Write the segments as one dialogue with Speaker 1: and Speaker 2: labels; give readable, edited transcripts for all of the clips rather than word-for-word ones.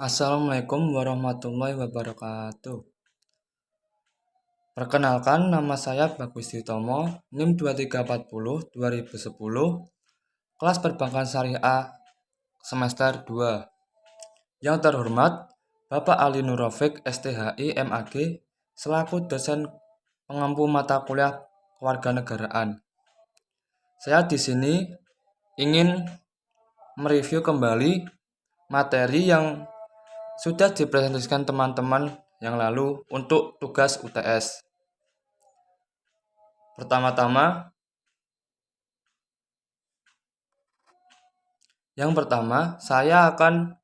Speaker 1: Assalamualaikum warahmatullahi wabarakatuh. Perkenalkan, nama saya Bagus Ditomo, NIM 2340-2010, kelas Perbankan Syariah semester 2. Yang terhormat, Bapak Ali Nurofik, STHI, MAG, selaku dosen pengampu mata kuliah kewarganegaraan. Saya di sini ingin mereview kembali materi yang sudah dipresentasikan teman-teman yang lalu untuk tugas UTS. Yang pertama, saya akan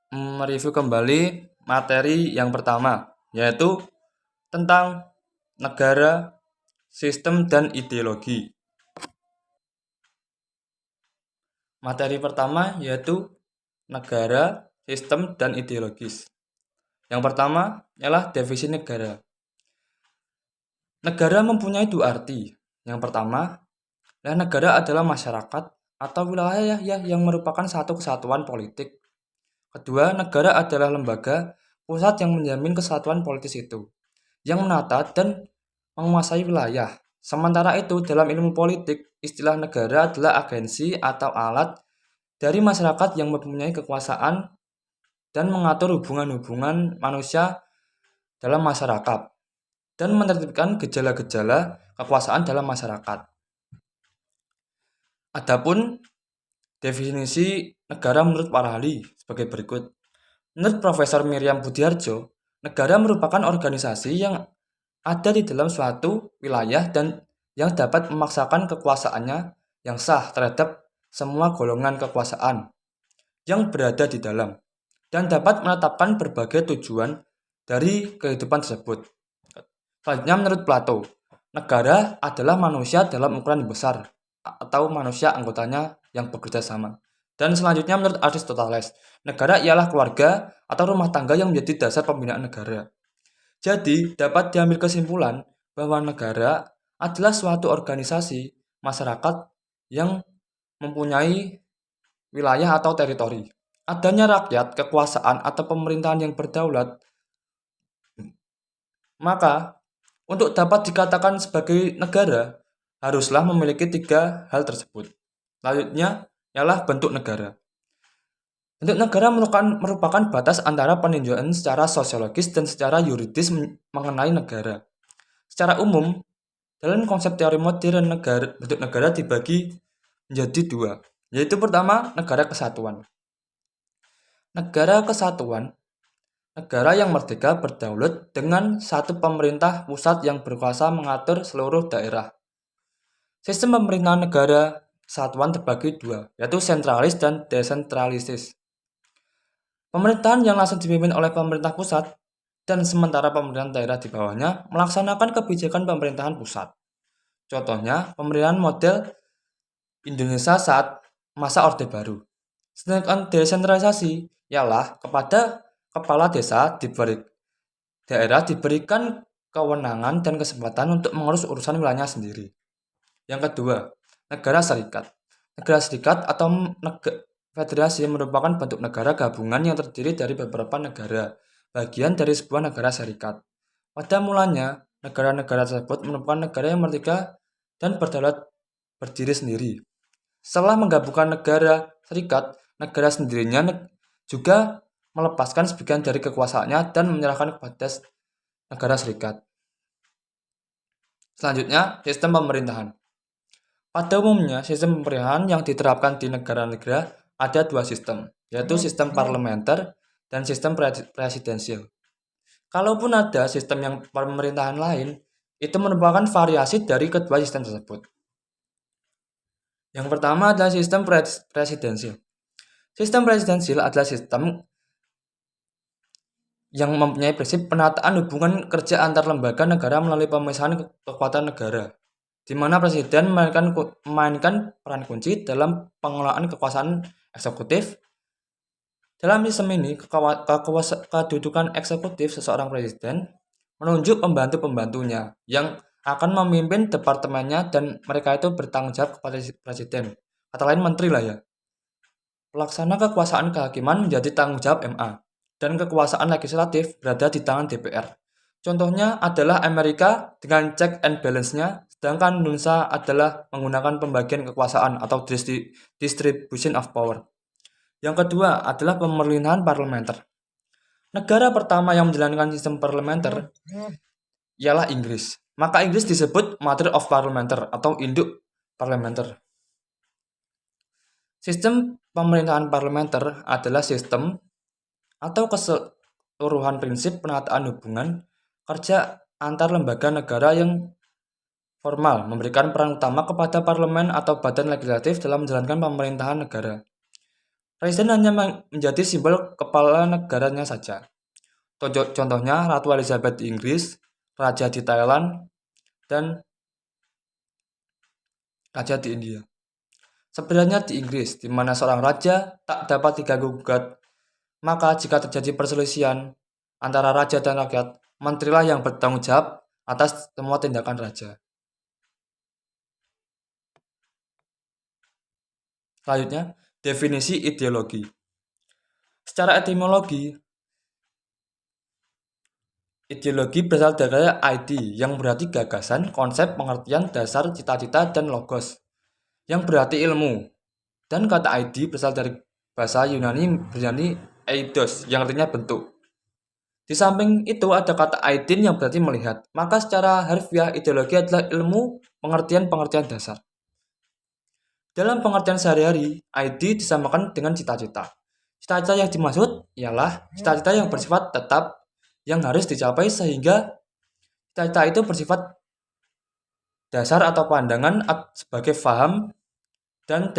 Speaker 1: mereview kembali materi yang pertama, yaitu tentang negara, sistem, dan ideologi. Materi pertama yaitu negara, sistem, dan ideologis. Yang pertama ialah definisi negara. Negara mempunyai dua arti. Yang pertama, negara adalah masyarakat atau wilayah yang merupakan satu kesatuan politik. Kedua, negara adalah lembaga pusat yang menjamin kesatuan politis itu, yang menata dan menguasai wilayah. Sementara itu, dalam ilmu politik, istilah negara adalah agensi atau alat dari masyarakat yang mempunyai kekuasaan dan mengatur hubungan-hubungan manusia dalam masyarakat dan menertibkan gejala-gejala kekuasaan dalam masyarakat. Adapun definisi negara menurut para ahli sebagai berikut. Menurut Profesor Miriam Budiarjo, negara merupakan organisasi yang ada di dalam suatu wilayah dan yang dapat memaksakan kekuasaannya yang sah terhadap semua golongan kekuasaan yang berada di dalam dan dapat menetapkan berbagai tujuan dari kehidupan tersebut. Selanjutnya menurut Plato, negara adalah manusia dalam ukuran besar atau manusia anggotanya yang bekerja sama. Dan selanjutnya menurut Aristoteles, negara ialah keluarga atau rumah tangga yang menjadi dasar pembinaan negara. Jadi, dapat diambil kesimpulan bahwa negara adalah suatu organisasi masyarakat yang mempunyai wilayah atau teritori. Adanya rakyat, kekuasaan, atau pemerintahan yang berdaulat, maka untuk dapat dikatakan sebagai negara, haruslah memiliki tiga hal tersebut. Selanjutnya ialah bentuk negara. Bentuk negara merupakan batas antara peninjauan secara sosiologis dan secara yuridis mengenai negara. Secara umum, dalam konsep teori modern, bentuk negara dibagi menjadi dua, yaitu pertama, negara kesatuan. Negara kesatuan, negara yang merdeka berdaulat dengan satu pemerintah pusat yang berkuasa mengatur seluruh daerah. Sistem pemerintahan negara kesatuan terbagi dua, yaitu sentralis dan desentralisis. Pemerintahan yang langsung dipimpin oleh pemerintah pusat dan sementara pemerintahan daerah di bawahnya melaksanakan kebijakan pemerintahan pusat. Contohnya, pemerintahan model Indonesia saat masa Orde Baru. Sedangkan desentralisasi ialah kepada kepala desa daerah diberikan kewenangan dan kesempatan untuk mengurus urusan wilayahnya sendiri. Yang kedua, negara serikat. Negara serikat atau federasi merupakan bentuk negara gabungan yang terdiri dari beberapa negara, bagian dari sebuah negara serikat. Pada mulanya, negara-negara tersebut merupakan negara yang merdeka dan berdaulat berdiri sendiri. Setelah menggabungkan negara serikat, negara sendirinya juga melepaskan sebagian dari kekuasaannya dan menyerahkan kepada negara serikat. Selanjutnya, sistem pemerintahan. Pada umumnya, sistem pemerintahan yang diterapkan di negara-negara ada dua sistem, yaitu sistem parlementer dan sistem presidensial. Kalaupun ada sistem yang pemerintahan lain, itu merupakan variasi dari kedua sistem tersebut. Yang pertama adalah sistem presidensial. Sistem presidensial adalah sistem yang mempunyai prinsip penataan hubungan kerja antar lembaga negara melalui pemisahan kekuatan negara, di mana presiden memainkan peran kunci dalam pengelolaan kekuasaan eksekutif. Dalam sistem ini, kedudukan eksekutif seseorang presiden menunjuk pembantu-pembantunya yang akan memimpin departemennya dan mereka itu bertanggung jawab kepada presiden. Kata lain menteri lah ya. Pelaksana kekuasaan kehakiman menjadi tanggung jawab MA, dan kekuasaan legislatif berada di tangan DPR. Contohnya adalah Amerika dengan check and balance-nya, sedangkan Indonesia adalah menggunakan pembagian kekuasaan atau distribution of power. Yang kedua adalah pemerintahan parlementer. Negara pertama yang menjalankan sistem parlementer ialah Inggris. Maka Inggris disebut Mother of Parliamenter atau induk parlementer. Sistem pemerintahan parlementer adalah sistem atau keseluruhan prinsip penataan hubungan kerja antar lembaga negara yang formal memberikan peran utama kepada parlemen atau badan legislatif dalam menjalankan pemerintahan negara. Presiden hanya menjadi simbol kepala negaranya saja. Contohnya Ratu Elizabeth di Inggris, Raja di Thailand, dan Raja di India. Sebenarnya di Inggris, di mana seorang raja tak dapat diganggu-gugat, maka jika terjadi perselisihan antara raja dan rakyat, menterilah yang bertanggung jawab atas semua tindakan raja. Selanjutnya, definisi ideologi. Secara etimologi, ideologi berasal dari ide yang berarti gagasan, konsep, pengertian, dasar, cita-cita, dan logos yang berarti ilmu. Dan kata ide berasal dari bahasa Yunani eidos yang artinya bentuk. Di samping itu ada kata aidin yang berarti melihat. Maka secara harfiah ideologi adalah ilmu pengertian-pengertian dasar. Dalam pengertian sehari-hari, ide disamakan dengan cita-cita. Cita-cita yang dimaksud ialah cita-cita yang bersifat tetap yang harus dicapai sehingga cita-cita itu bersifat dasar atau pandangan sebagai faham dan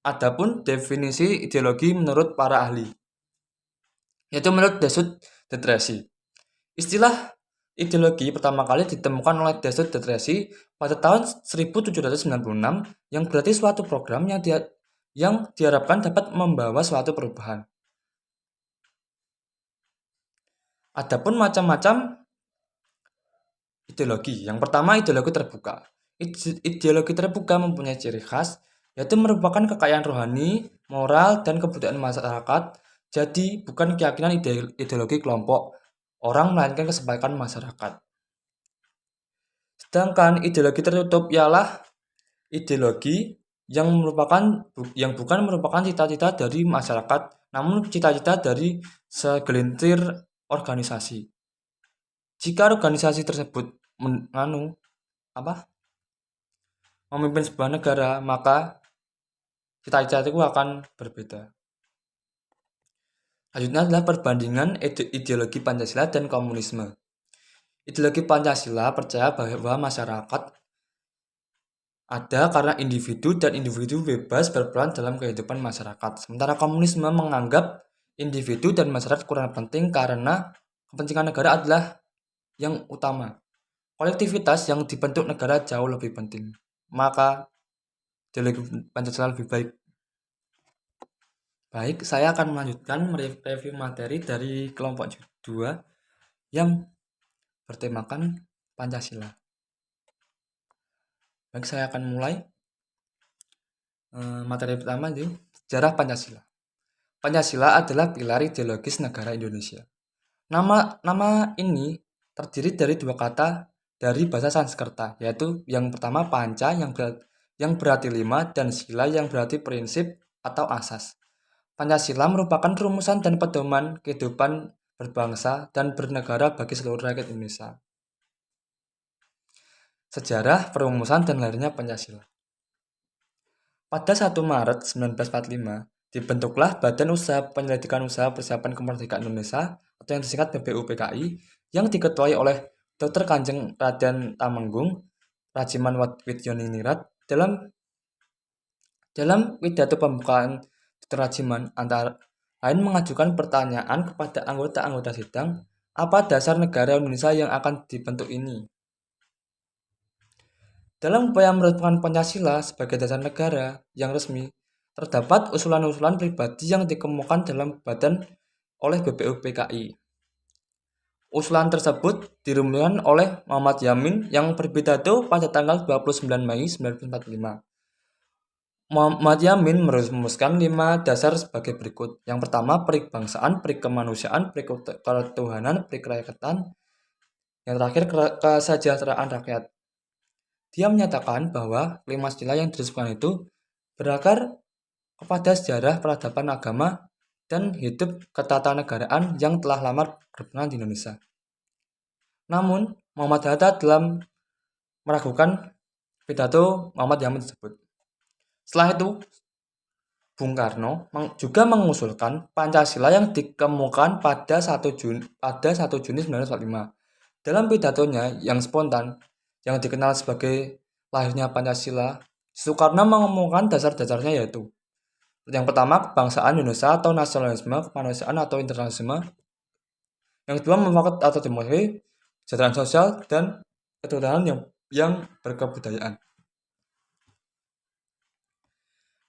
Speaker 1: adapun definisi ideologi menurut para ahli, yaitu menurut Desut de Tracy. Istilah ideologi pertama kali ditemukan oleh Desut de Tracy pada tahun 1796 yang berarti suatu program yang diharapkan dapat membawa suatu perubahan. Adapun macam-macam ideologi. Yang pertama, ideologi terbuka. Ideologi terbuka mempunyai ciri khas, yaitu merupakan kekayaan rohani, moral, dan kebudayaan masyarakat. Jadi, bukan keyakinan ideologi kelompok orang, melainkan kesepakatan masyarakat. Sedangkan ideologi tertutup ialah ideologi yang bukan merupakan cita-cita dari masyarakat, namun cita-cita dari segelintir organisasi. Jika organisasi tersebut memimpin sebuah negara, maka cita-cita itu akan berbeda. Selanjutnya adalah perbandingan ideologi Pancasila dan komunisme. Ideologi Pancasila percaya bahwa masyarakat ada karena individu dan individu bebas berperan dalam kehidupan masyarakat. Sementara komunisme menganggap individu dan masyarakat kurang penting karena kepentingan negara adalah yang utama. Kolektivitas yang dibentuk negara jauh lebih penting. Maka ideologi Pancasila lebih baik. Baik, saya akan melanjutkan mereview materi dari kelompok 2 yang bertemakan Pancasila. Baik, saya akan mulai. Materi pertama itu sejarah Pancasila. Pancasila adalah pilar ideologis negara Indonesia. Nama ini terdiri dari dua kata dari bahasa Sanskerta, yaitu yang pertama panca yang berarti 5 dan sila yang berarti prinsip atau asas. Pancasila merupakan rumusan dan pedoman kehidupan berbangsa dan bernegara bagi seluruh rakyat Indonesia. Sejarah perumusan dan lahirnya Pancasila. Pada 1 Maret 1945, dibentuklah Badan Usaha Penyelidikan Usaha Persiapan Kemerdekaan Indonesia atau yang disingkat BPUPKI yang diketuai oleh Dr. Kanjeng Raden Temenggung Rajiman Widyoningrat. Dalam pidato pembukaan Dr. Rajiman antara lain mengajukan pertanyaan kepada anggota-anggota sidang, apa dasar negara Indonesia yang akan dibentuk ini? Dalam upaya merumuskan Pancasila sebagai dasar negara yang resmi, terdapat usulan-usulan pribadi yang dikemukakan dalam badan oleh BPUPKI. Usulan tersebut dirumuskan oleh Muhammad Yamin yang berpidato pada tanggal 29 Mei 1945. Muhammad Yamin merumuskan 5 dasar sebagai berikut. Yang pertama, perikebangsaan, perikemanusiaan, periketuhanan, perikerakyatan. Yang terakhir, kesejahteraan rakyat. Dia menyatakan bahwa 5 sila yang disebutkan itu berakar kepada sejarah peradaban agama dan hidup ketatanegaraan yang telah lama berperan di Indonesia. Namun, Muhammad Hatta dalam meragukan pidato Muhammad Yamin tersebut. Setelah itu, Bung Karno juga mengusulkan Pancasila yang dikemukakan pada 1 Juni 1945. Dalam pidatonya yang spontan, yang dikenal sebagai lahirnya Pancasila, Soekarno mengumumkan dasar-dasarnya yaitu: yang pertama, kebangsaan Indonesia atau nasionalisme, kemanusiaan atau internasionalisme. Yang kedua, mufakat atau demokrasi, kesejahteraan sosial, dan ketuhanan yang berkebudayaan.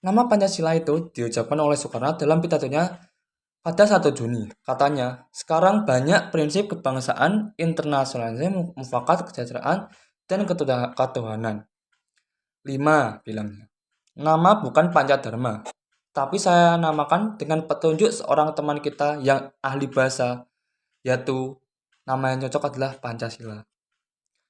Speaker 1: Nama Pancasila itu diucapkan oleh Soekarno dalam pidatonya pada 1 Juni. Katanya, sekarang banyak prinsip kebangsaan, internasionalisme, mufakat, kesejahteraan, dan ketuhanan. 5, bilangnya. Nama bukan Pancadharma, tapi saya namakan dengan petunjuk seorang teman kita yang ahli bahasa, yaitu nama yang cocok adalah Pancasila.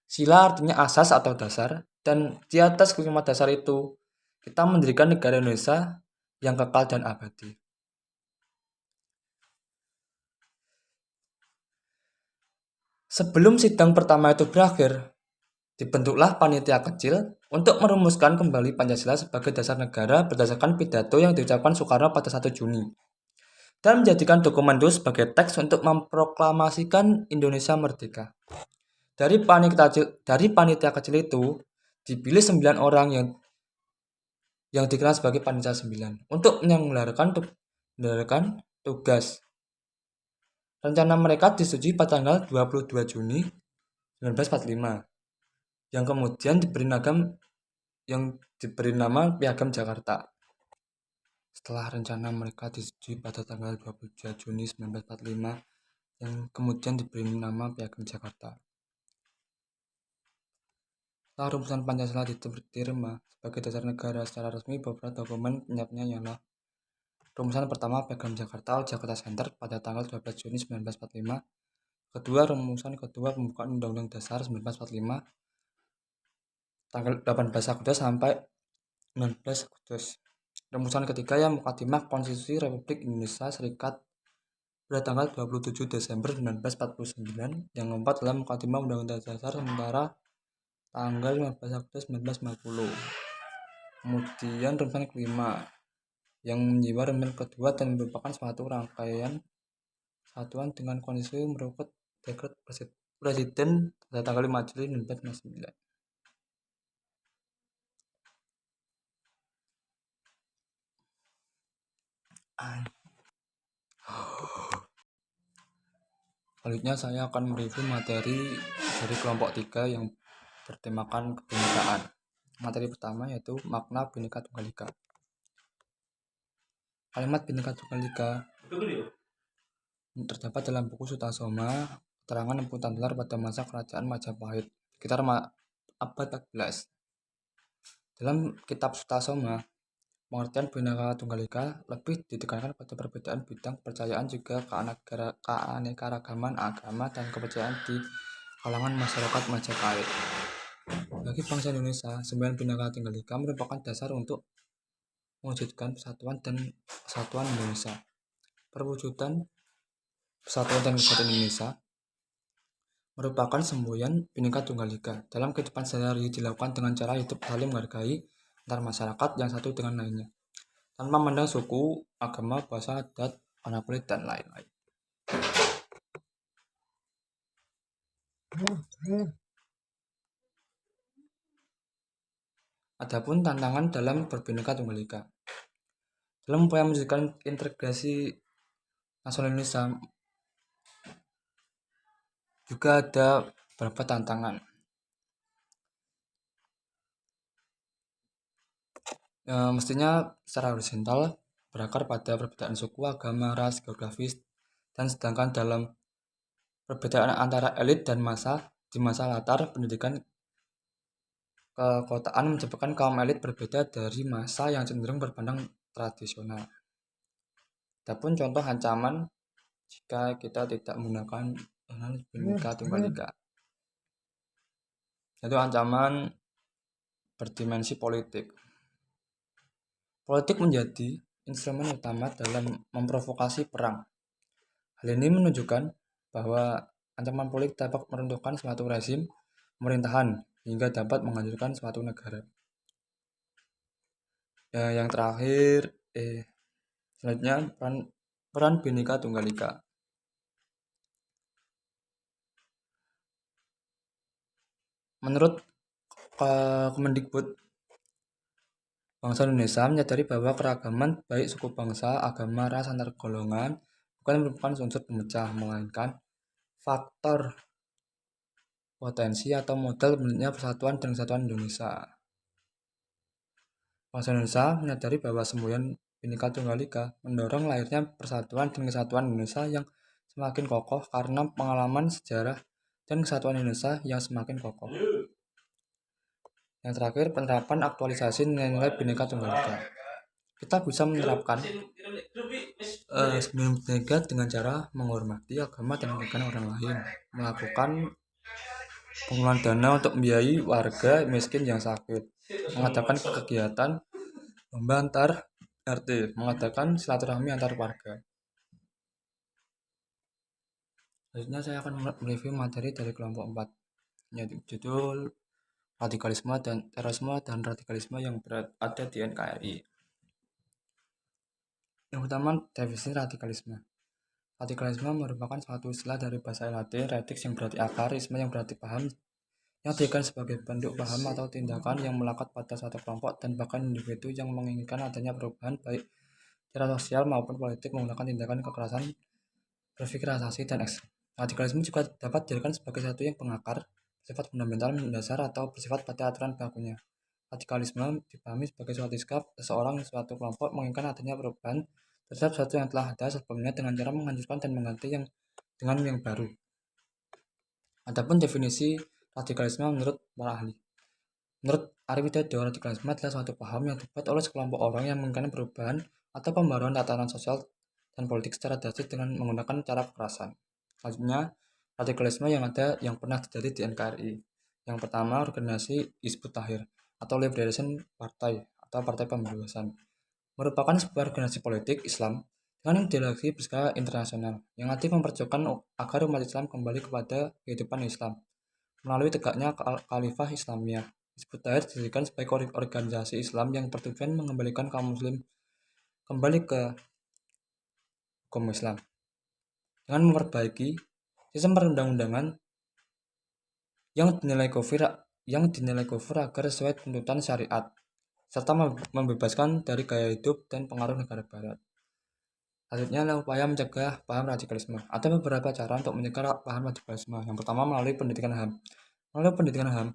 Speaker 1: Sila artinya asas atau dasar, dan di atas kelima dasar itu, kita mendirikan negara Indonesia yang kekal dan abadi. Sebelum sidang pertama itu berakhir, dibentuklah panitia kecil untuk merumuskan kembali Pancasila sebagai dasar negara berdasarkan pidato yang diucapkan Soekarno pada 1 Juni. Dan menjadikan dokumen itu sebagai teks untuk memproklamasikan Indonesia merdeka. Dari panitia kecil itu, dipilih 9 orang yang dikenal sebagai Panitia 9 untuk menyelenggarakan tugas. Rencana mereka disetujui pada tanggal 22 Juni 1945, yang kemudian diberi nama Piagam Jakarta. Setelah rencana mereka disetujui pada tanggal 22 Juni 1945, yang kemudian diberi nama Piagam Jakarta. Setelah rumusan Pancasila diterima sebagai dasar negara secara resmi, beberapa dokumen penyebabnya ialah: rumusan pertama, Piagam Jakarta, Jakarta Center pada tanggal 12 Juni 1945. Kedua, rumusan kedua, pembukaan Undang-Undang Dasar 1945, tanggal 18 Agustus sampai 19 Agustus. Rumusan ketiga, yang Mukadimah Konstitusi Republik Indonesia Serikat pada tanggal 27 Desember 1949. Yang keempat adalah Mukadimah Undang-Undang Dasar sementara tanggal 15 Agustus 1950. Kemudian rumusan kelima, yang menjiwa rumusan kedua dan merupakan suatu rangkaian satuan dengan kondisi merupakan dekret presiden pada tanggal 5 Juli 1999. Selanjutnya saya akan mereview materi dari kelompok 3 yang bertemakan kebinekaan. Materi pertama yaitu makna Bhinneka Tunggal Ika. Kalimat Bhinneka Tunggal Ika terdapat dalam buku Sutasoma, keterangan Empu Tandlar pada masa kerajaan Majapahit, sekitar abad 14. Dalam kitab Sutasoma, pengertian Bhinneka Tunggal Ika lebih ditekankan pada perbedaan bidang kepercayaan, juga keanekaragaman agama dan kepercayaan di kalangan masyarakat Majapahit. Bagi bangsa Indonesia, semboyan Bhinneka Tunggal Ika merupakan dasar untuk mewujudkan persatuan dan kesatuan Indonesia. Perwujudan persatuan dan kesatuan Indonesia merupakan semboyan Bhinneka Tunggal Ika. Dalam kehidupan sehari-hari dilakukan dengan cara hidup saling menghargai antar masyarakat yang satu dengan lainnya, tanpa memandang suku, agama, bahasa, adat, warna kulit, dan lain-lain. Adapun tantangan dalam berbhinneka tunggal ika. Dalam upaya mewujudkan integrasi nasional Indonesia juga ada beberapa tantangan. Mestinya secara horizontal berakar pada perbedaan suku, agama, ras, geografis, dan sedangkan dalam perbedaan antara elit dan massa di masa latar pendidikan kekotaan menciptakan kaum elit berbeda dari masa yang cenderung berpandang tradisional. Adapun contoh ancaman jika kita tidak menggunakan Bhinneka Tunggal Ika, yaitu ancaman berdimensi politik. Politik menjadi instrumen utama dalam memprovokasi perang. Hal ini menunjukkan bahwa ancaman politik dapat meruntuhkan suatu rezim pemerintahan hingga dapat menghancurkan suatu negara. Yang terakhir, selanjutnya peran Bhinneka Tunggal Ika. Menurut Kemendikbud, bangsa Indonesia menyadari bahwa keragaman baik suku bangsa, agama, ras, antar golongan bukan merupakan unsur pemecah, melainkan faktor potensi atau modal bentuknya persatuan dan kesatuan Indonesia. Bangsa Indonesia menyadari bahwa semboyan Bhinneka Tunggal Ika mendorong lahirnya persatuan dan kesatuan Indonesia yang semakin kokoh karena pengalaman sejarah dan kesatuan Indonesia yang semakin kokoh. Yang terakhir, penerapan aktualisasi nilai-nilai Bhinneka Tunggal Ika. Kita bisa menerapkan semboyan Bhinneka dengan cara menghormati agama dan keyakinan orang lain, melakukan pengumpulan dana untuk membiayai warga miskin yang sakit, mengadakan kegiatan lomba antar RT, mengadakan silaturahmi antar warga. Selanjutnya saya akan mereview materi dari kelompok 4, yaitu judul radikalisme dan terorisme dan radikalisme yang ada di NKRI. Yang pertama, definisi radikalisme. Radikalisme merupakan suatu istilah dari bahasa Latin radix yang berarti akar, isme yang berarti paham, yang digunakan sebagai bentuk paham atau tindakan yang melekat pada suatu kelompok dan bahkan individu yang menginginkan adanya perubahan baik secara sosial maupun politik menggunakan tindakan kekerasan berpikir asasi dan ekstrim. Radikalisme juga dapat dijadikan sebagai satu yang pengakar, bersifat fundamental, mendasar, atau bersifat pada aturan bakunya. Radikalisme dipahami sebagai suatu sikap seseorang suatu kelompok menginginkan adanya perubahan terhadap sesuatu yang telah ada sebelumnya dengan cara menghancurkan dan mengganti dengan yang baru. Adapun definisi radikalisme menurut para ahli. Menurut Ari Widodo, radikalisme adalah suatu paham yang dibuat oleh sekelompok orang yang menginginkan perubahan atau pembaruan tatanan sosial dan politik secara drastis dengan menggunakan cara kekerasan. Selanjutnya, radikalisme yang pernah terjadi di NKRI. Yang pertama, organisasi Hizbut Tahrir atau Liberation Party atau Partai Pembebasan, merupakan sebuah organisasi politik Islam dengan ideologi berskala internasional yang aktif memperjuangkan agar umat Islam kembali kepada kehidupan Islam melalui tegaknya Khalifah Islamiyah. Hizbut Tahrir didirikan sebagai organisasi Islam yang bertujuan mengembalikan kaum muslim kembali ke hukum Islam dengan memperbaiki sistem perundang-undangan yang dinilai kufur agar sesuai tuntutan syariat serta membebaskan dari gaya hidup dan pengaruh negara barat. Selanjutnya adalah upaya mencegah paham radikalisme. Ada beberapa cara untuk mencegah paham radikalisme. Yang pertama, melalui pendidikan HAM. Melalui pendidikan HAM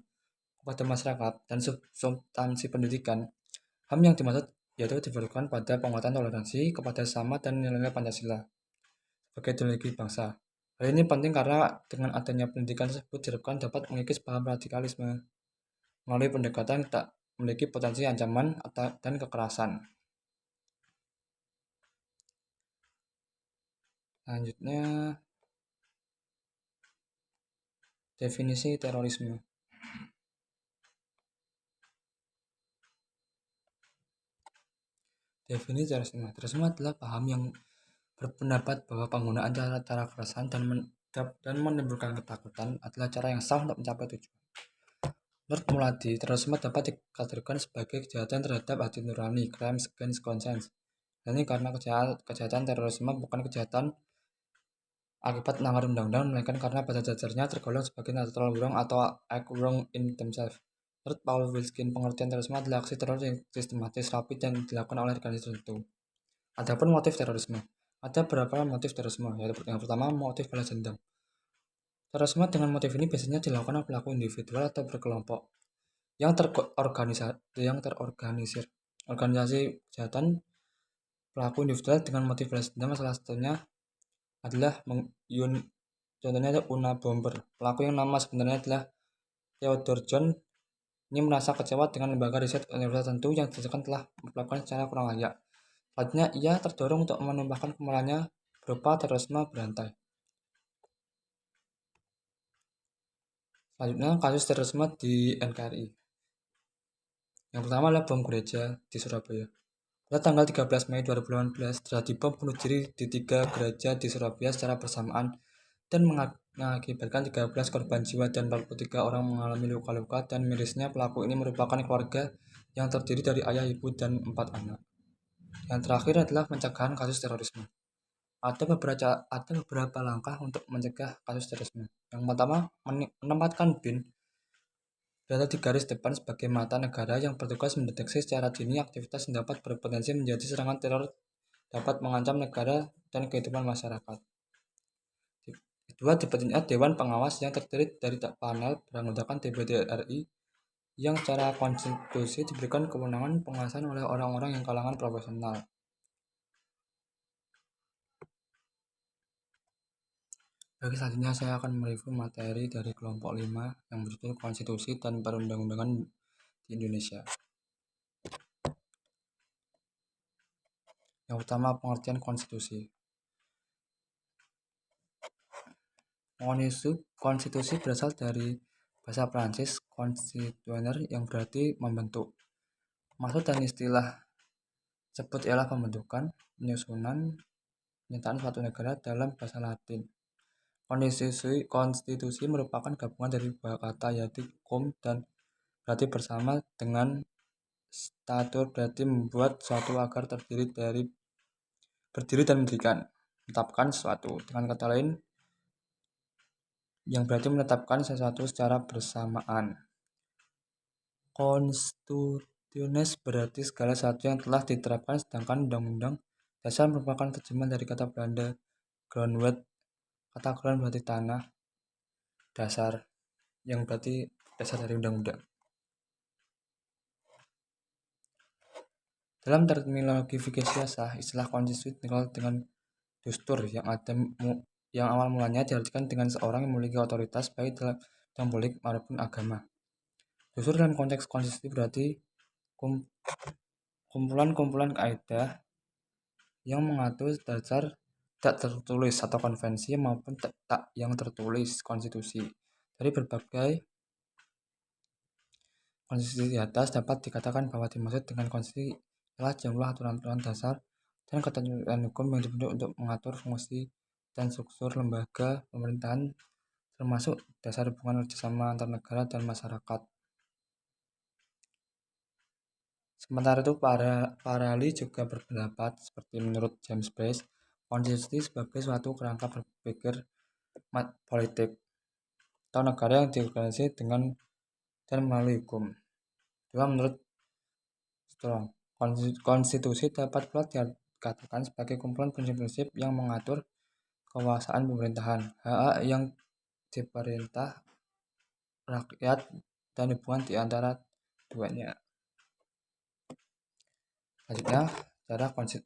Speaker 1: kepada masyarakat dan substansi pendidikan, HAM yang dimaksud yaitu difokuskan pada penguatan toleransi kepada sesama dan nilai-nilai Pancasila sebagai ideologi bangsa. Hal ini penting karena dengan adanya pendidikan tersebut diharapkan dapat mengikis paham radikalisme melalui pendekatan tak memiliki potensi ancaman dan kekerasan. Selanjutnya, definisi terorisme. Definisi terorisme. Terorisme adalah paham yang berpendapat bahwa penggunaan cara kekerasan dan menimbulkan ketakutan adalah cara yang sah untuk mencapai tujuan. Menurut Muladi, terorisme dapat dikategorikan sebagai kejahatan terhadap hati nurani, crimes against conscience. Ini karena kejahatan terorisme bukan kejahatan akibat melanggar undang-undang, melainkan karena pada dasarnya tergolong sebagai natural wrong atau act wrong in themselves. Menurut Paul Wilskin, pengertian terorisme adalah aksi teror yang sistematis, rapi, dan dilakukan oleh organisasi tertentu. Adapun motif terorisme, ada beberapa motif terorisme, yaitu yang pertama motif balas dendam. Terorisme dengan motif ini biasanya dilakukan oleh pelaku individual atau berkelompok yang terorganisir. Organisasi kejahatan pelaku individual dengan motif balas dendam salah satunya adalah contohnya ada Una Bomber. Pelaku yang nama sebenarnya adalah Theodore John ini merasa kecewa dengan lembaga riset universitas tertentu yang dijelaskan telah melakukan secara kurang layak. Selanjutnya, ia terdorong untuk menambahkan kemarahannya berupa terorisme berantai. Selanjutnya, kasus terorisme di NKRI. Yang pertama adalah bom gereja di Surabaya. Pada tanggal 13 Mei 2018, terjadi bom bunuh diri di 3 gereja di Surabaya secara bersamaan dan mengakibatkan 13 korban jiwa dan 43 orang mengalami luka-luka, dan mirisnya pelaku ini merupakan keluarga yang terdiri dari ayah, ibu, dan 4 anak. Yang terakhir adalah pencegahan kasus terorisme. Ada beberapa langkah untuk mencegah kasus terorisme. Yang pertama, menempatkan BIN berada di garis depan sebagai mata negara yang bertugas mendeteksi secara dini aktivitas yang dapat berpotensi menjadi serangan teror dapat mengancam negara dan kehidupan masyarakat. Kedua, dibentuknya Dewan Pengawas yang terdiri dari panel beranggotakan DPD RI yang secara konstitusi diberikan kewenangan pengawasan oleh orang-orang yang kalangan profesional. Bagi selanjutnya saya akan mereview materi dari kelompok 5 yang berjudul Konstitusi dan Perundang-undangan di Indonesia. Yang pertama, pengertian konstitusi. Konstitusi berasal dari bahasa Prancis constituer yang berarti membentuk. Maksud dan istilah tersebut ialah pembentukan, penyusunan, penyataan suatu negara dalam bahasa Latin. Konstitusi merupakan gabungan dari dua kata, yaitu cum dan berarti bersama, dengan statur berarti membuat suatu agar berdiri dan mendirikan, menetapkan sesuatu. Dengan kata lain, yang berarti menetapkan sesuatu secara bersamaan. Constitutiones berarti segala sesuatu yang telah diterapkan, sedangkan undang-undang dasar merupakan terjemahan dari kata Belanda grondwet. Kata ground berarti tanah, dasar yang berarti dasar dari undang-undang. Dalam terminologi fikih siasah, istilah konstitusi dikenal dengan dustur yang awal mulanya diartikan dengan seorang yang memiliki otoritas baik dalam politik maupun agama. Dustur dalam konteks konstitusi berarti kumpulan-kumpulan kaidah yang mengatur dasar tak tertulis atau konvensi maupun tak yang tertulis konstitusi. Dari berbagai konstitusi di atas dapat dikatakan bahwa dimaksud dengan konstitusi adalah jumlah aturan-aturan dasar dan ketentuan hukum yang dibentuk untuk mengatur fungsi dan struktur lembaga pemerintahan, termasuk dasar hubungan kerjasama antar negara dan masyarakat. Sementara itu, Parali juga berpendapat, seperti menurut James Bass, konstitusi sebagai suatu kerangka berpikir politik atau negara yang diorganisasi dengan dan melalui hukum. Dua, menurut Strong, konstitusi dapat pula dikatakan sebagai kumpulan prinsip-prinsip yang mengatur kekuasaan pemerintahan, hak yang diperintah rakyat, dan hubungan di antara duanya. Selanjutnya,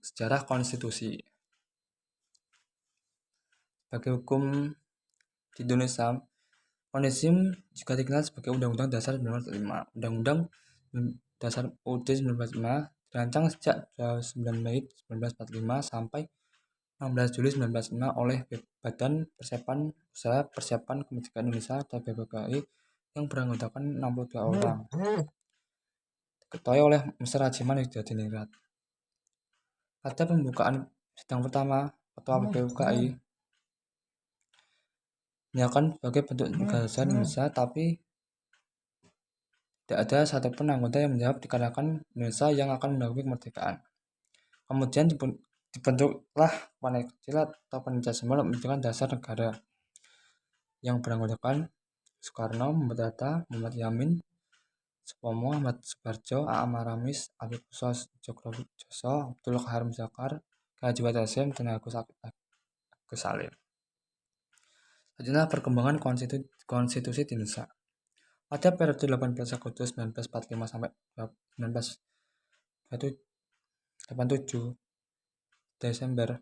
Speaker 1: sejarah konstitusi. Sebagai hukum di Indonesia, konstitusi juga dikenal sebagai Undang-Undang Dasar 1945. Undang-Undang Dasar UUD 1945 dirancang sejak 9 Mei 1945 sampai 16 Juli 1945 oleh Badan Usaha Persiapan Kemerdekaan Indonesia atau BPKI yang beranggotakan 62 orang. Diketuai oleh Mr. Rajiman Widyadiningrat. Pada pembukaan sidang pertama, Ketua BPKI menyatakan sebagai bentuk negara besar Indonesia, tapi tidak ada satupun anggota yang menjawab dikarenakan Indonesia yang akan mendahului kemerdekaan. Kemudian dibentuklah Panel Kecil atau Panitia Sembel menentukan dasar negara yang beranggotakan Soekarno, Muhammad Hatta, Muhammad Yamin, Supomo, Ahmad Subarjo, A.M. Maramis, Habib Sos Djokrojoso, Abdul Qahar Muzakar, Haji Wahid Hasyim, dan Agus Salim. Selanjutnya, perkembangan konstitusi di Indonesia. Pada periode 18 Agustus 1945 sampai 1987 Desember,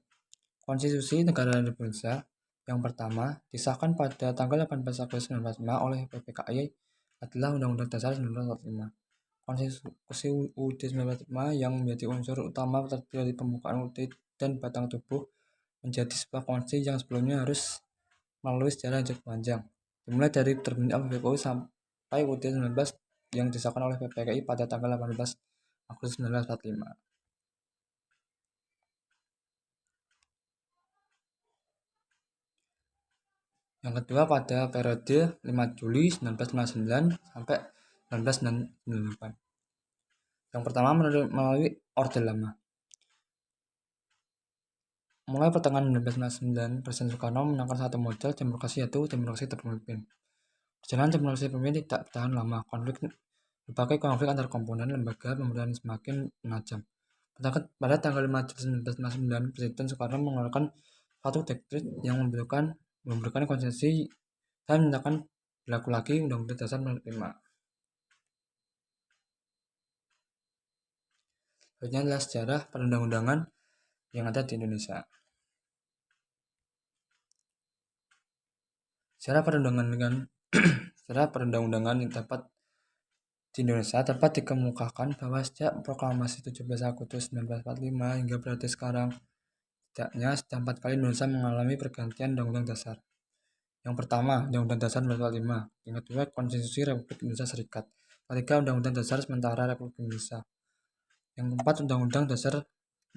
Speaker 1: Konstitusi Negara Indonesia yang pertama disahkan pada tanggal 18 Agustus 1945 oleh PPKI adalah Undang-Undang Dasar 1945. Konstitusi UUD 1945 yang menjadi unsur utama dari pembukaan UUD dan batang tubuh menjadi sebuah konstitusi yang sebelumnya harus melalui sejarah yang cukup panjang, dimulai dari terbentuknya PBKU sampai UUD 19 yang disahkan oleh PPKI pada tanggal 18 Agustus 1945. Yang kedua pada periode 5 Juli 1999 sampai 1998. Yang pertama melalui Orde Lama. Mulai pertengahan 1999, Presiden Soekarno menangkan satu model demokrasi yaitu demokrasi terpimpin. Perjalanan demokrasi terpimpin tidak bertahan lama. Berbagai konflik antar komponen lembaga pemerintahan semakin menajam. Pada tanggal 5 Juli 1999, Presiden Soekarno mengeluarkan suatu dekret yang memberikan konsesi dan menyatakan berlaku lagi Undang-Undang Dasar 45. Selanjutnya adalah sejarah perundang-undangan yang ada di Indonesia. Sejarah perundang-undangan yang dapat di Indonesia dapat dikemukakan bahwa sejak proklamasi 17 Agustus 1945 hingga berarti sekarang, setidaknya sudah 4 kali Indonesia mengalami pergantian Undang-Undang Dasar. Yang pertama, Undang-Undang Dasar 1945. Yang kedua, Konstitusi Republik Indonesia Serikat. Ketiga, Undang-Undang Dasar Sementara Republik Indonesia. Yang keempat, Undang-Undang Dasar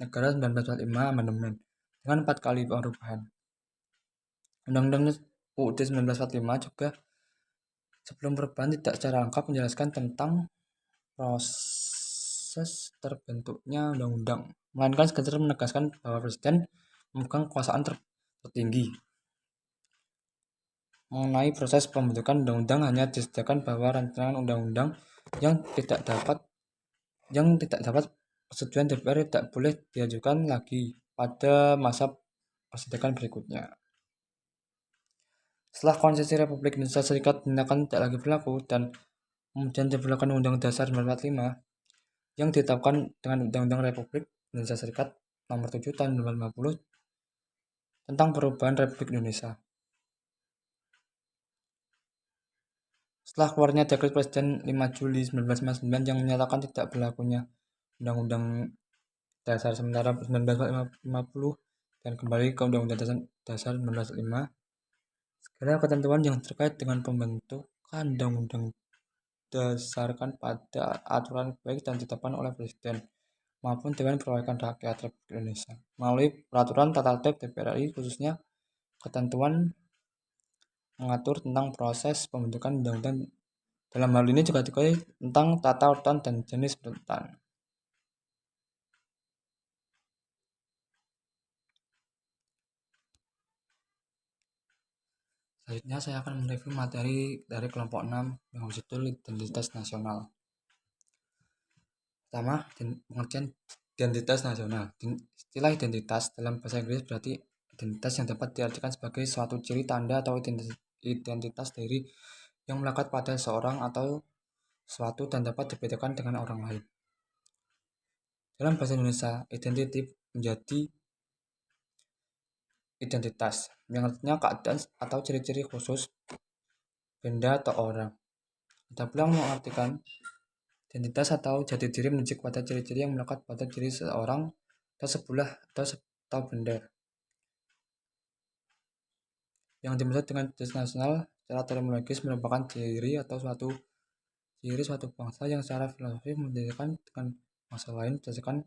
Speaker 1: Negara 1945 Amandemen dengan 4 kali perubahan. Undang-Undang UUD 1945 juga sebelum perubahan tidak secara lengkap menjelaskan tentang proses terbentuknya undang-undang, melainkan sekedar menegaskan bahwa Presiden memegang kekuasaan tertinggi. Mengenai proses pembentukan undang-undang hanya disediakan bahwa rancangan undang-undang yang tidak dapat persetujuan DPR tidak boleh diajukan lagi pada masa persidangan berikutnya. Setelah Konstitusi Republik Indonesia Serikat dinyatakan tidak lagi berlaku dan kemudian diberlakukan Undang-Undang Dasar 1945 yang ditetapkan dengan Undang-Undang Republik Indonesia Serikat Nomor 7 Tahun 1950 tentang perubahan Republik Indonesia. Setelah keluarnya dekret Presiden 5 Juli 1999 yang menyatakan tidak berlakunya Undang-Undang Dasar Sementara 1950 dan kembali ke Undang-Undang Dasar 1945, segala ketentuan yang terkait dengan pembentukan Undang-Undang dasarkan pada aturan baik dan ditetapkan oleh Presiden maupun Dewan Perwakilan Rakyat Republik Indonesia melalui peraturan tata tertib DPR RI, khususnya ketentuan mengatur tentang proses pembentukan undang-undang. Dalam hal ini juga diketahui tentang tata urutan dan jenis penuntutan. Selanjutnya saya akan mereview materi dari kelompok 6 yang berjudul Identitas Nasional. Pertama, pengertian identitas nasional. Istilah identitas dalam bahasa Inggris berarti identitas yang dapat diartikan sebagai suatu ciri tanda atau identitas diri yang melekat pada seorang atau suatu dan dapat dibedakan dengan orang lain. Dalam bahasa Indonesia, identity menjadi identitas, yang artinya keadaan atau ciri-ciri khusus benda atau orang. Ada pula yang mengartikan identitas atau jati diri menunjuk pada ciri-ciri yang melekat pada diri seorang atau sebuah atau benda. Yang dimaksud dengan identitas nasional secara terminologis merupakan ciri suatu bangsa yang secara filosofis membedakan dengan bangsa lain berdasarkan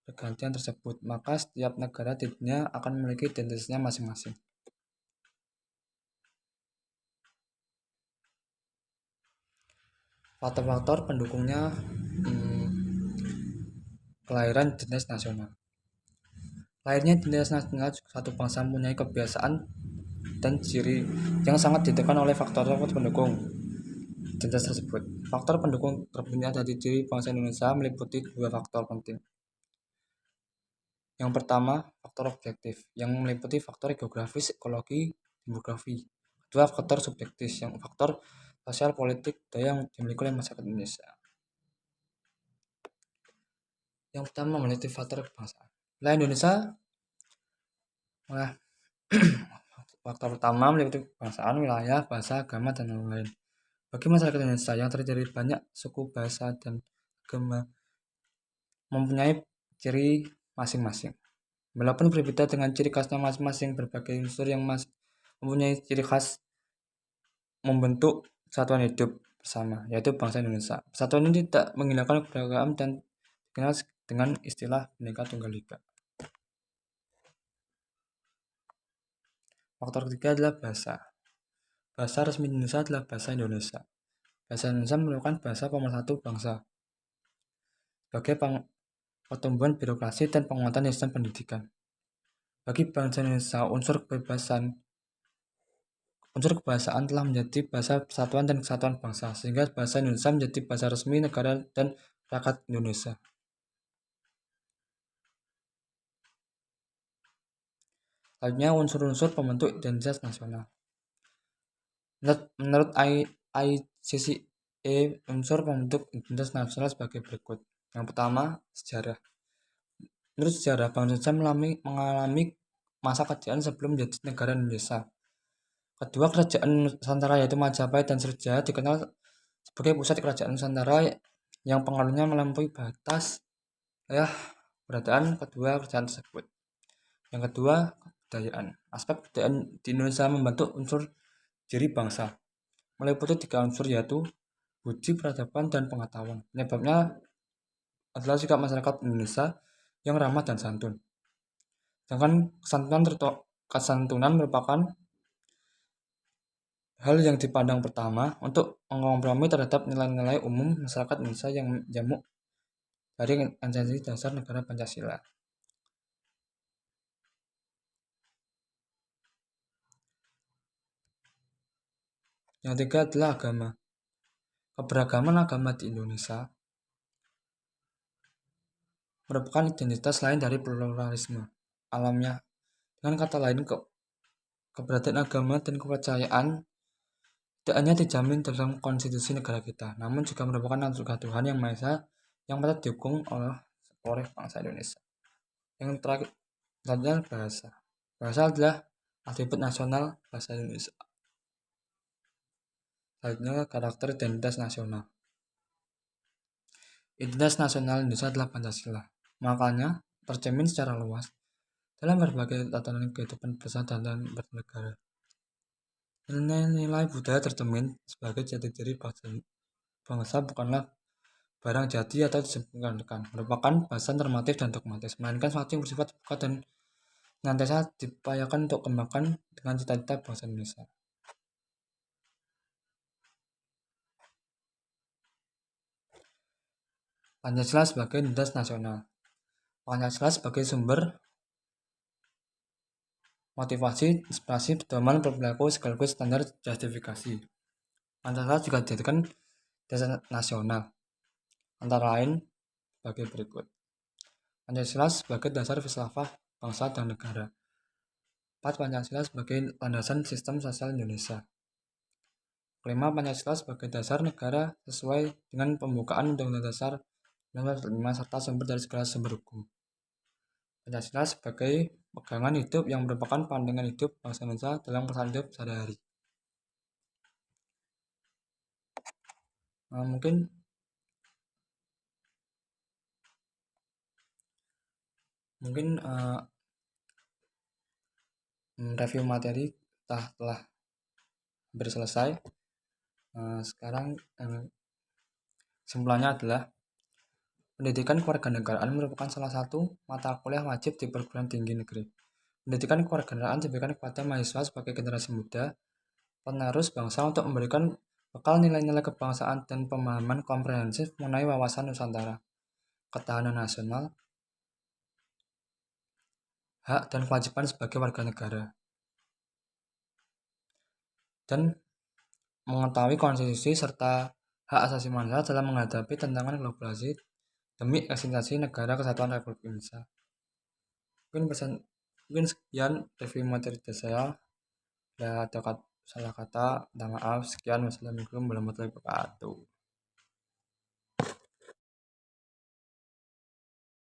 Speaker 1: pergantian tersebut. Maka setiap negara di dunia akan memiliki identitasnya masing-masing. Faktor-faktor pendukungnya kelahiran identitas nasional. Lahirnya identitas nasional suatu bangsa mempunyai kebiasaan dan ciri yang sangat ditentukan oleh faktor-faktor pendukung identitas tersebut. Faktor pendukung terbentuknya jati diri bangsa Indonesia meliputi dua faktor penting. Yang pertama, faktor objektif yang meliputi faktor geografis, ekologi, demografi. Kedua, faktor subjektif yang faktor sosial, politik, budaya yang dimiliki oleh masyarakat Indonesia. Yang pertama, meliputi faktor kebangsaan. Wilayah Indonesia, faktor pertama meliputi kebangsaan, wilayah, bahasa, agama, dan lain-lain. Bagi masyarakat Indonesia yang terdiri dari banyak suku, bahasa, dan agama mempunyai ciri masing-masing. Walaupun berbeda dengan ciri khasnya masing-masing, berbagai unsur yang mempunyai ciri khas membentuk kesatuan hidup bersama, yaitu bangsa Indonesia. Persatuan ini tidak menghilangkan keberagaman dan dikenal dengan istilah Bhinneka Tunggal Ika. Faktor ketiga adalah bahasa. Bahasa resmi Indonesia adalah bahasa Indonesia. Bahasa Indonesia merupakan bahasa pemersatu bangsa sebagai pertumbuhan birokrasi dan penguatan sistem pendidikan. Bagi bangsa Indonesia, unsur kebahasaan telah menjadi bahasa persatuan dan kesatuan bangsa, sehingga bahasa Indonesia menjadi bahasa resmi negara dan rakyat Indonesia. Selanjutnya, unsur-unsur pembentuk identitas nasional. Menurut ICCE, unsur pembentuk identitas nasional sebagai berikut. Yang pertama, sejarah. Menurut sejarah, bangsa Indonesia mengalami masa kerajaan sebelum menjadi negara Indonesia. Kedua, kerajaan Nusantara yaitu Majapahit dan Sriwijaya dikenal sebagai pusat kerajaan Nusantara yang pengaruhnya melampaui batas keberadaan kedua kerajaan tersebut. Yang kedua, kebudayaan. Aspek kebudayaan di Indonesia membentuk unsur ciri bangsa, meliputi 3 unsur yaitu budi, peradaban, dan pengetahuan. Penyebabnya adalah sikap masyarakat Indonesia yang ramah dan santun. Sedangkan kesantunan merupakan hal yang dipandang pertama untuk mengkompromi terhadap nilai-nilai umum masyarakat Indonesia yang menjamu dari esensi dasar negara Pancasila. Yang ketiga adalah agama. Keberagaman agama di Indonesia merupakan identitas lain dari pluralisme alamnya. Dengan kata lain, keberadaan agama dan kepercayaan tidak hanya dijamin dalam konstitusi negara kita, namun juga merupakan anugerah Tuhan yang Maha Esa yang patut didukung oleh bangsa Indonesia. Yang terakhir adalah bahasa. Bahasa adalah atribut nasional bahasa Indonesia. Selanjutnya, karakter identitas nasional. Identitas nasional Indonesia adalah Pancasila. Makanya tercermin secara luas dalam berbagai tatanan kehidupan berbangsa dan bernegara. Nilai-nilai budaya tercermin sebagai jati diri bangsa bukanlah barang jadi atau disempurnakan, merupakan bahasan normatif dan dogmatis, melainkan sesuatu yang bersifat terbuka dan senantiasa diupayakan untuk kembangkan dengan cita-cita bangsa Indonesia. Pancasila sebagai identitas nasional. Pancasila sebagai sumber motivasi, inspirasi, pedoman perilaku sekaligus standar justifikasi. Pancasila juga dijadikan dasar nasional, antara lain sebagai berikut. Pancasila sebagai dasar filsafat bangsa dan negara. 4. Pancasila sebagai landasan sistem sosial Indonesia. 5. Pancasila sebagai dasar negara sesuai dengan pembukaan Undang-Undang Dasar 1945 serta sumber dari segala sumber hukum. Pancasila sebagai pegangan hidup yang merupakan pandangan hidup bangsa Indonesia dalam persoalan hidup sehari-hari. Mungkin review materi telah hampir selesai. Sekarang kesimpulannya adalah pendidikan kewarganegaraan merupakan salah satu mata kuliah wajib di perguruan tinggi negeri. Pendidikan kewarganegaraan diberikan kepada mahasiswa sebagai generasi muda, penerus bangsa untuk memberikan bekal nilai-nilai kebangsaan dan pemahaman komprehensif mengenai wawasan Nusantara, ketahanan nasional, hak dan kewajiban sebagai warga negara, dan mengetahui konstitusi serta hak asasi manusia dalam menghadapi tantangan globalisasi demi eksistensi negara kesatuan Republik Indonesia. Mungkin sekian review materi dari saya. Bila ada salah kata, minta maaf. Sekian, wassalamualaikum warahmatullahi wabarakatuh.